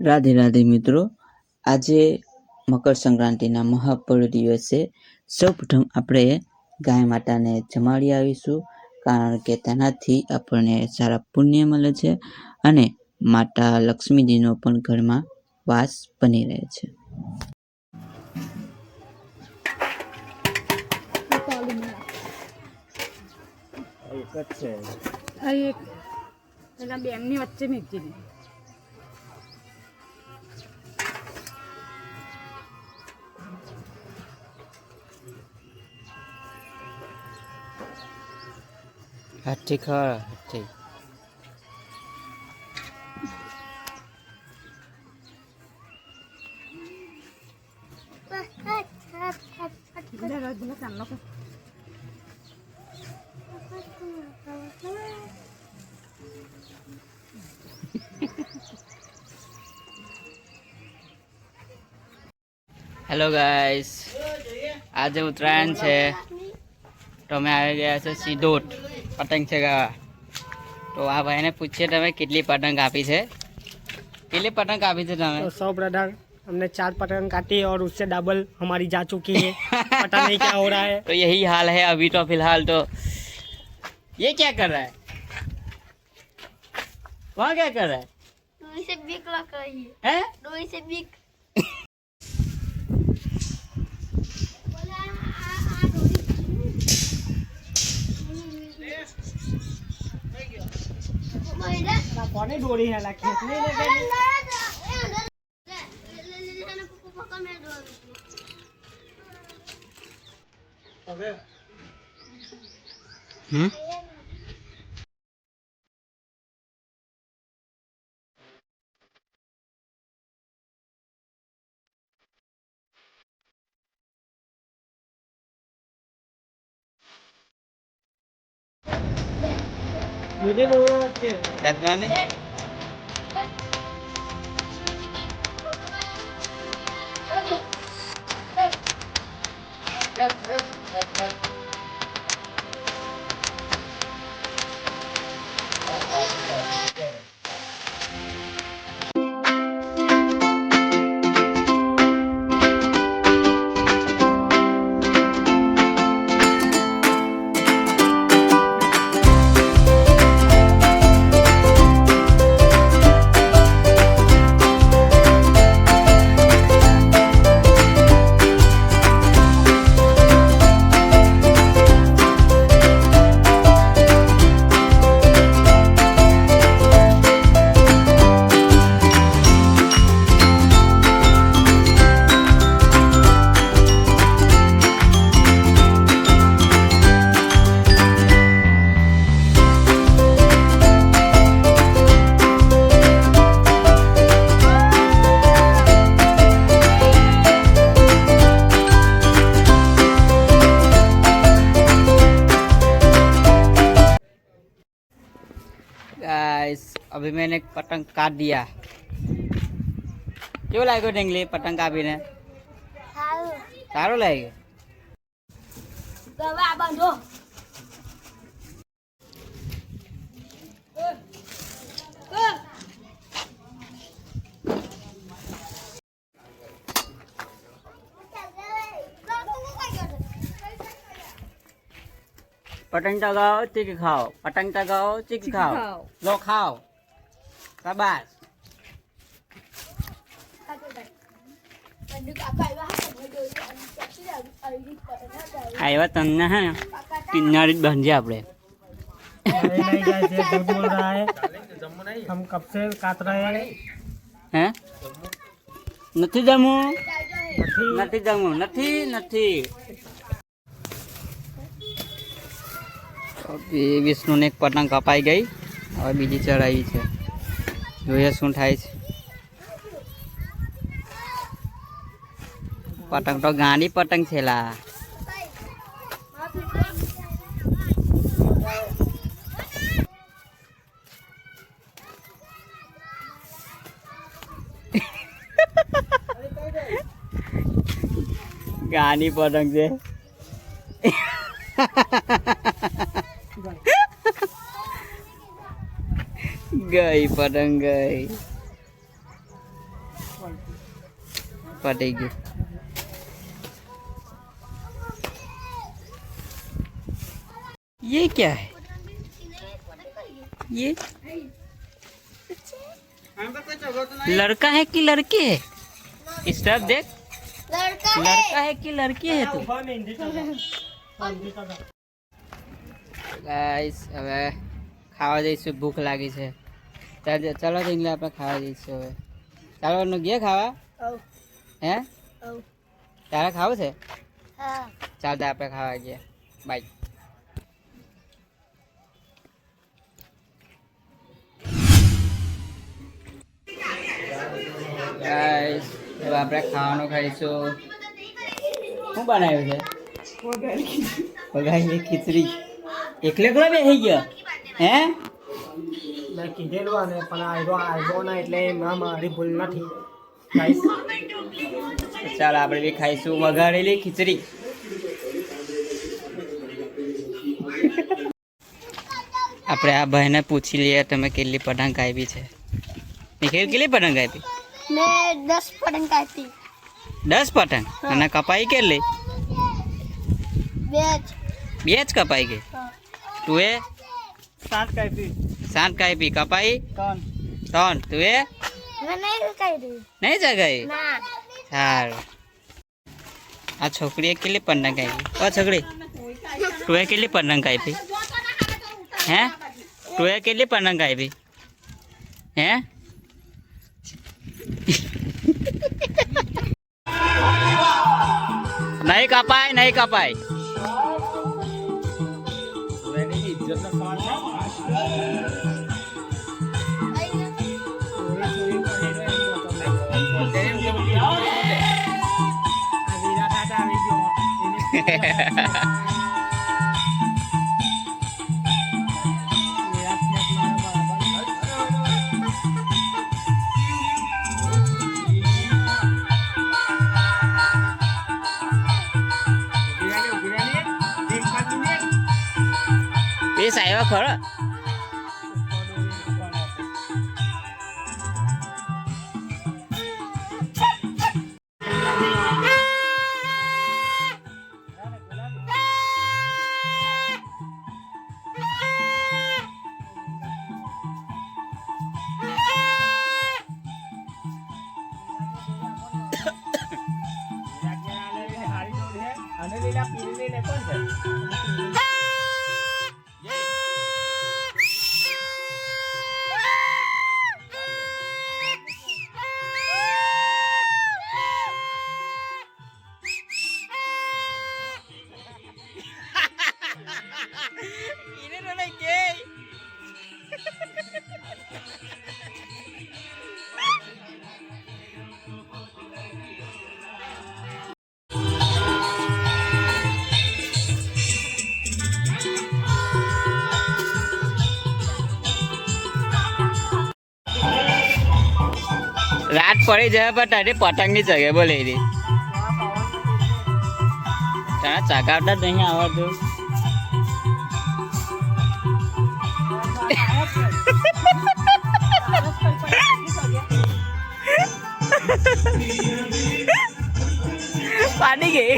રાધે રાધે મિત્રો, આજે મકર સંક્રાંતિના મહાપર્વ દિવસે સૌપ્રથમ આપણે ગાય માતાને જમાડી આવીશું, કારણ કે તેનાથી આપણને સારા પુણ્ય મળે છે અને માતા લક્ષ્મીજીનો પણ ઘરમાં વાસ બની રહે છે. બેનની વચ્ચે મૂકી હાથથી ખા હાથથી. હેલો ગાઈસ, આજે ઉત્તરાયણ છે તો અમે આવી ગયા છે સિદોટ પતંગ ચગાવવા. તો આ ભાઈને પૂછીએ તમે કેટલી પતંગ કાપી છે? કેટલી પતંग कापी थे તમે? तो 100 पतंग हमने 4 पतंग काटी और उससे डबल हमारी जा चुकी है. पता नहीं क्या हो रहा है. तो यही हाल है अभी. तो फिलहाल तो ये क्या कर रहा है? वहाँ क्या कर रहा है? डोरी से बिक लग रही है? डोरी से बिक. कोने डोरी है ला खेत नहीं लगे. मुझे कितना नहीं? गाइस, अभी मैंने एक पतंग काट दिया. क्यों लागे ढेंगली पतंग कापी ने? सारो लागे. गवा बांधो. पतंग चगाओ चिक खाओ, पतंग चगाओ चिक खाओ, लो खाओ. शाबाश. आया तमने है किन्नारी बन जाए आपने. नहीं गाइस, ये झूठ बोल रहा है. हम कब से काट रहे हैं. हैं? નથી જમવું, નથી જમવું, નથી નથી. વિષ્ણુને એક પતંગ કપાઈ ગઈ, હવે બીજી ચડાવી છે. જોઈએ શું થાય છે. પતંગ તો ગાંડી પતંગ છે લા. ગાંડી પતંગ છે. ગઈ પતંગ ગઈ. पटी गई। ये क्या है? ये लड़का है कि लड़की है? इस तरफ देख, लड़का है कि लड़की है तू? गाइस હવે ખાવા જઈશું, ભૂખ લાગી છે. ચાલો ઢીંગલા આપણે ખાવા જઈશું હવે. ચાલો ગયા ખાવા? હે તારે ખાવું છે? ચાલ આપણે ખાવા ગયા. બાય. ગાઈસ હવે આપણે ખાવાનું ખાઈશું. શું બનાવ્યું છે? વઘારેલી ખીચડી. એકલે એકલો બેસી ગયો હે? મેં કીધેલું અને પણ આવ્યો ના એટલે મારી ભૂલ નથી. ચાલ આપણે બી ખાઈશું વઘારેલી ખીચડી. આપણે આ ભાઈને પૂછી લઈએ તમે કેટલી પતંગ કાપી છે. નિખિલ કેટલી પતંગ કાપી? मैं 10 पतंग काटी. 10 પતંગ. અને કપાઈ કેટલી? 2 બે જ કપાઈ ગઈ. તું એ 7 કાપી. 7 કાપી, કપાઈ 3. તું એ मैं नहीं काटी. નહીં જગાઈ? ना સારું. આ છોકરીએ કેટલી પતંગ કાપી? ઓ છોકરી તું એ કેટલી પતંગ કાપી? હે તું એ કેટલી પતંગ કાપી? હે નહીં કપાય, નહીં કપાય. પીસ આવ્યો ખરો? રાત પડી જાય પણ તારી પતંગ ની જગ્યાએ બોલે રે તારા ચગાવતા જ નહીં આવડતું. પાડી ગઈ.